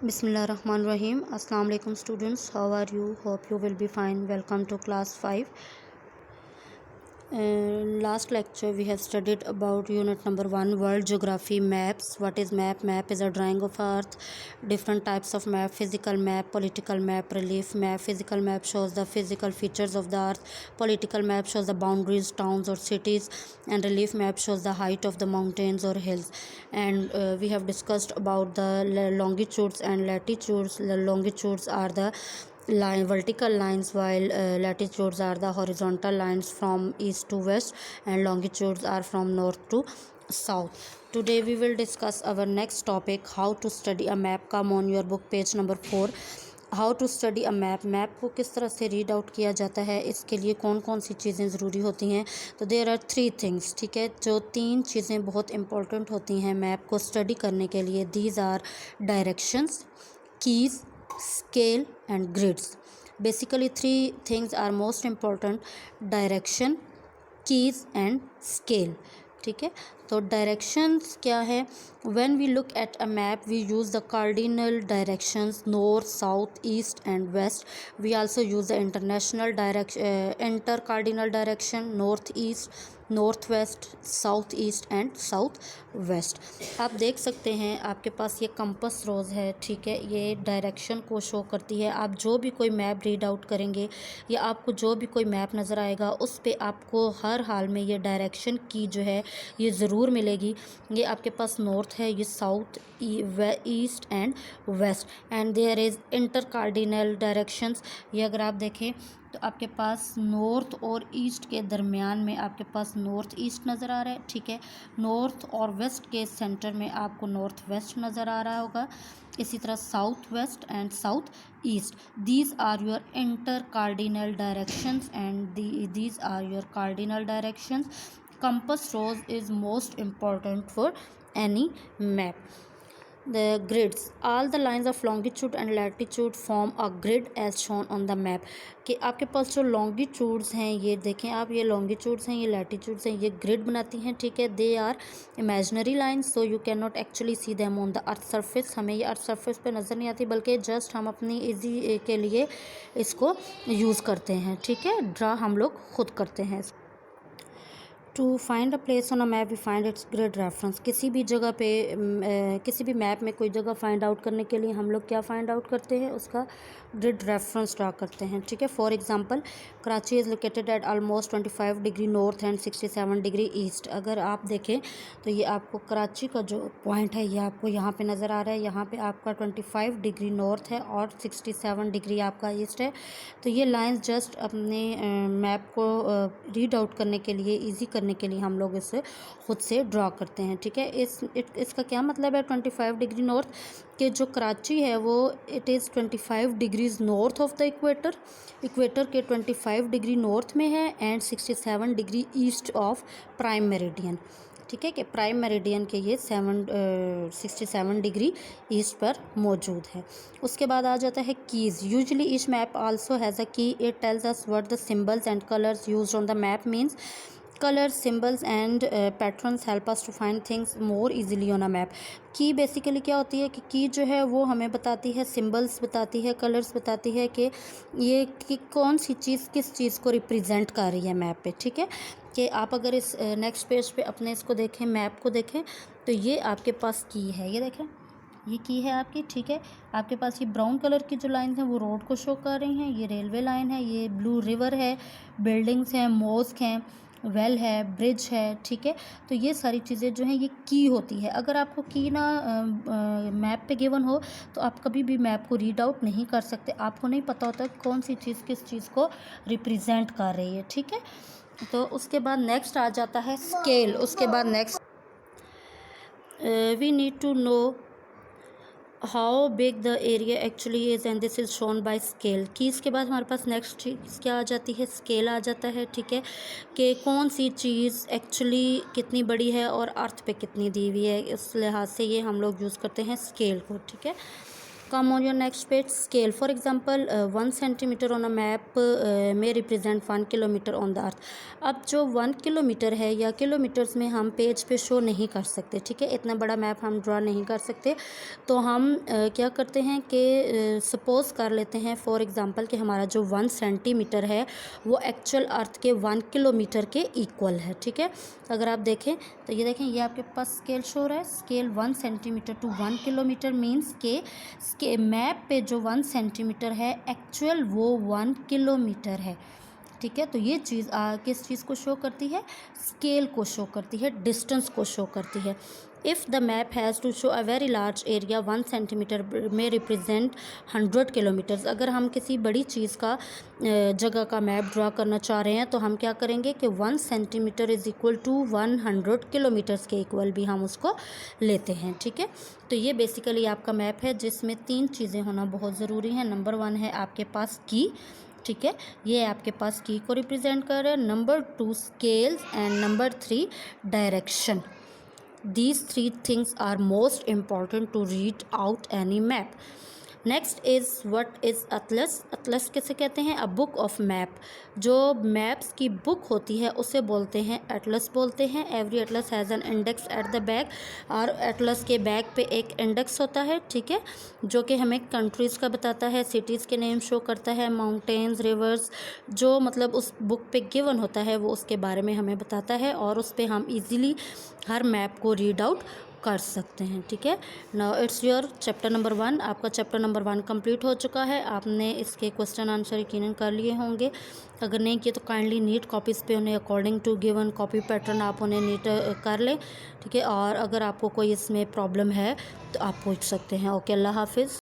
Bismillahirrahmanirrahim. Assalamu alaikum students. How are you? Hope you will be fine. Welcome to class 5. Last lecture we have studied about unit number 1, world geography, maps. What is map? Map is a drawing of earth. Different types of map: physical map, political map, relief map. Physical map shows the physical features of the earth. Political map shows the boundaries, towns or cities, and relief map shows the height of the mountains or hills. And we have discussed about the longitudes and latitudes. The longitudes are the vertical lines, while latitudes are the horizontal lines from east to west, and longitudes are from north to south. Today we will discuss our next topic, how to study a map. Come on your book, page number 4. How to study a map. Map को किस तरह से read out किया जाता है, इसके लिए कौन कौन सी चीज़ें ज़रूरी होती हैं. तो देयर आर 3 थिंग्स. ठीक है, जो 3 चीज़ें बहुत इंपॉर्टेंट होती हैं मैप को स्टडी करने के लिए. These are directions, keys, scale and grids. Basically 3 things are most important: direction, keys and scale. ठीक है, तो डायरेक्शंस क्या है? When we look at a map we use the cardinal directions north, south, east and west. We also use the international inter cardinal direction, north east, north west, south east and south west. आप देख सकते हैं आपके पास ये compass रोज़ है. ठीक है, ये डायरेक्शन को शो करती है. आप जो भी कोई मैप रीड आउट करेंगे या आपको जो भी कोई मैप नज़र आएगा उस पे आपको हर हाल में ये डायरेक्शन की जो है ये ज़रूर मिलेगी. ये आपके पास नॉर्थ है, ये south, east and west, and there is inter cardinal directions. ये अगर आप देखें तो आपके पास नॉर्थ और ईस्ट के दरमियान में आपके पास नॉर्थ ईस्ट नज़र आ रहा है. ठीक है, नॉर्थ और वेस्ट के सेंटर में आपको नॉर्थ वेस्ट नज़र आ रहा होगा. इसी तरह south west and south east. These are your inter cardinal directions and these are your cardinal directions. Compass rose is most important for any map. The grids, all the lines of longitude and latitude form a grid as shown on the map. कि आपके पास जो longitudes हैं, ये देखें आप, ये longitudes हैं, ये latitudes हैं, ये grid बनाती हैं. ठीक है, they are imaginary lines so you cannot actually see them on the earth surface. हमें ये earth surface पे नज़र नहीं आती, बल्कि just हम अपनी easy के लिए इसको यूज़ करते हैं. ठीक है, ड्रा हम लोग खुद करते हैं. To find a place on a map we find its grid reference. किसी भी जगह पे किसी भी मैप में कोई जगह फाइंड आउट करने के लिए हम लोग क्या फाइंड आउट करते हैं, उसका ग्रिड रेफरेंस ड्रा करते हैं. ठीक है, for example Karachi is located at almost 25 degree north and 67 degree east. अगर आप देखें तो ये आपको कराची का जो पॉइंट है ये आपको यहाँ पे नज़र आ रहा है. यहाँ पे आपका 25 डिग्री नॉर्थ है और 67 डिग्री आपका ईस्ट है. तो ये लाइंस जस्ट अपने मैप को रीड आउट करने के लिए, ईजी करने के लिए हम लोग इसे खुद से ड्रा करते हैं. ठीक है, इसका क्या मतलब है? 25 डिग्री नॉर्थ के जो कराची है वो it is 25 degrees north of the equator. Equator के 25 डिग्री नॉर्थ में है and 67 degree east of prime meridian. ठीक है, कि प्राइम मेरिडियन के ये 67 डिग्री ईस्ट पर मौजूद है. उसके बाद आ जाता है keys. Usually each map also has a key. It tells us what the symbols and colours used on the map means. Colour, symbols and patterns help us to find things more easily on a map. Key basically क्या होती है कि की जो है वो हमें बताती है, सिम्बल्स बताती है, कलर्स बताती है कि ये कि कौन सी चीज़ किस चीज़ को रिप्रेजेंट कर रही है मैप पे. ठीक है, कि आप अगर इस नेक्स्ट पेज पे अपने इसको देखें, मैप को देखें, तो ये आपके पास की है. ये देखें, ये की है आपकी. ठीक है, आपके पास ये ब्राउन कलर की जो लाइन है वो रोड को शो कर रही हैं. ये रेलवे लाइन है, ये ब्लू रिवर है, बिल्डिंग्स हैं, मॉस्क हैं, वेल है, ब्रिज है. ठीक है, तो ये सारी चीज़ें जो हैं ये की होती है. अगर आपको की ना मैप पे गिवन हो तो आप कभी भी मैप को रीड आउट नहीं कर सकते. आपको नहीं पता होता कौन सी चीज़ किस चीज़ को रिप्रेजेंट कर रही है. ठीक है, तो उसके बाद नेक्स्ट आ जाता है स्केल. उसके बाद next we need to know how big the area actually is and this is shown by scale. Keys के बाद हमारे पास नेक्स्ट चीज़ क्या आ जाती है? स्केल आ जाता है. ठीक है, कि कौन सी चीज़ एक्चुअली कितनी बड़ी है और अर्थ पे कितनी दी हुई है. इस लिहाज से ये हम लोग यूज़ करते हैं स्केल को. ठीक है, Come on your next page. Scale. For example, 1 centimeter on a map may represent 1 kilometer on the earth. अब जो 1 किलोमीटर है या किलोमीटर्स में हम पेज पे शो नहीं कर सकते, ठीक है, इतना बड़ा मैप हम ड्रा नहीं कर सकते, तो हम क्या करते हैं कि सपोज़ कर लेते हैं फॉर एग्ज़ाम्पल कि हमारा जो 1 सेंटीमीटर है वो एक्चुअल अर्थ के 1 किलोमीटर के इक्वल है, ठीक है। अगर आप देखें तो ये देखें, ये आपके पास स्केल शो रहा है, scale 1 centimetre to 1 kilometre means के मैप पे जो 1 सेंटीमीटर है एक्चुअल वो 1 किलोमीटर है, ठीक है। तो ये चीज़ किस चीज़ को शो करती है? स्केल को शो करती है, डिस्टेंस को शो करती है। If the map has to show a very large area 1 centimetre में रिप्रेजेंट 100 किलोमीटर्स। अगर हम किसी बड़ी चीज़ का जगह का मैप ड्रा करना चाह रहे हैं तो हम क्या करेंगे कि 1 centimetre is equal to 100 kilometres के इक्वल भी हम उसको लेते हैं, ठीक है। तो ये बेसिकली आपका मैप है जिसमें 3 चीज़ें होना बहुत ज़रूरी हैं। नंबर 1 है आपके पास की, ठीक है, ये आपके पास की को रिप्रेजेंट कर रहे हैं। Number 2 scales and number 3 direction. These 3 things are most important to read out any map. Next is what is atlas. Atlas किसे कहते हैं? A book of map. जो मैप्स की बुक होती है उसे बोलते हैं एटलस बोलते हैं। Every Atlas has an index at the back, और एटलस के बैक पे एक इंडेक्स होता है, ठीक है, जो कि हमें कंट्रीज़ का बताता है, सिटीज़ के नेम शो करता है, माउंटेन्स, रिवर्स, जो मतलब उस बुक पे गिवन होता है वो उसके बारे में हमें बताता है, और उस पर हम इजीली हर मैप को रीड आउट कर सकते हैं, ठीक है। Now it's your chapter number 1। आपका चैप्टर नंबर 1 कंप्लीट हो चुका है। आपने इसके क्वेश्चन आंसर यकीनन कर लिए होंगे। अगर नहीं किए तो काइंडली नीट कॉपीज़ पे उन्हें according to given copy pattern आप उन्हें नीट कर लें, ठीक है। और अगर आपको कोई इसमें प्रॉब्लम है तो आप पूछ सकते हैं। ओके, अल्लाह हाफिज़।